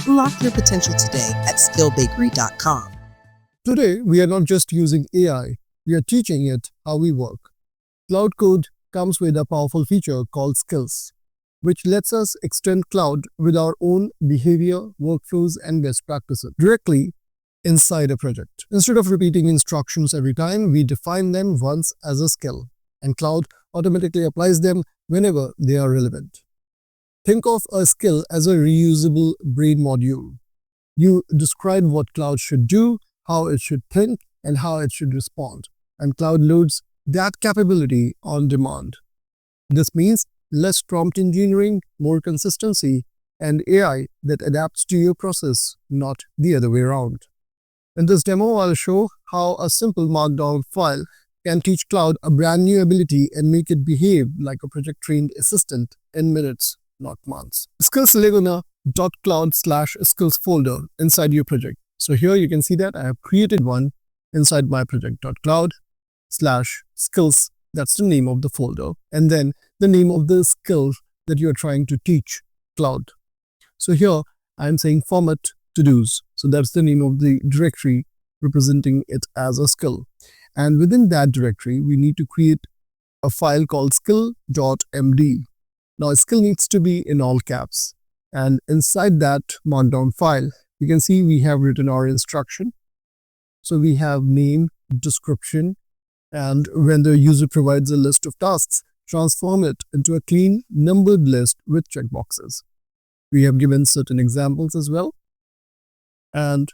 Unlock your potential today at SkillBakery.com. Today, we are not just using AI, we are teaching it how we work. Claude Code comes with a powerful feature called Skills, which lets us extend Claude with our own behavior, workflows, and best practices directly inside a project. Instead of repeating instructions every time, we define them once as a skill, and Claude automatically applies them whenever they are relevant. Think of a skill as a reusable brain module. You describe what Claude should do, how it should think, and how it should respond, and Claude loads that capability on demand. This means less prompt engineering, more consistency, and AI that adapts to your process, not the other way around. In this demo, I'll show how a simple markdown file can teach Claude a brand new ability and make it behave like a project-trained assistant in minutes, not months. Skills live in a .cloud/skills folder inside your project. So here you can see that I have created one inside my project .cloud/skills. That's the name of the folder. And then the name of the skill that you're trying to teach Claude. So here I'm saying format to-dos. So that's the name of the directory representing it as a skill. And within that directory, we need to create a file called SKILL.md. Now, skill needs to be in all caps. And inside that markdown file, you can see we have written our instruction. So we have name, description, and when the user provides a list of tasks, transform it into a clean numbered list with checkboxes. We have given certain examples as well. And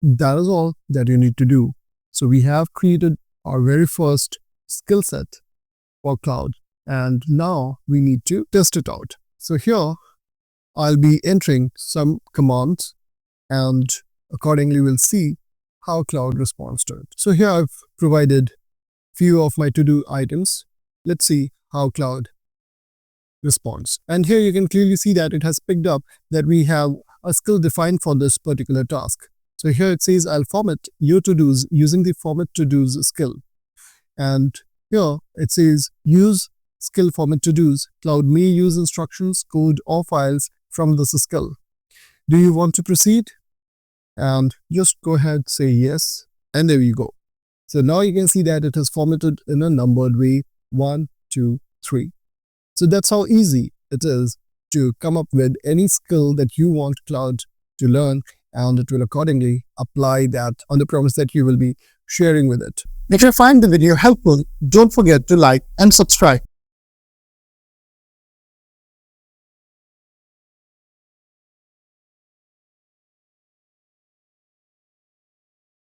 that is all that you need to do. So we have created our very first skill set for Claude. And now we need to test it out. So here I'll be entering some commands and accordingly we'll see how Claude responds to it. So here I've provided few of my to-do items. Let's see how Claude responds. And here you can clearly see that it has picked up that we have a skill defined for this particular task. So here it says I'll format your to-dos using the format to-dos skill. And here it says use skill format to-dos. Claude may use instructions, code, or files from this skill. Do you want to proceed? And just go ahead, say yes, and there you go. So now you can see that it is formatted in a numbered way, 1, 2, 3. So that's how easy it is to come up with any skill that you want Claude to learn, and it will accordingly apply that on the promise that you will be sharing with it. If you find the video helpful, don't forget to like and subscribe.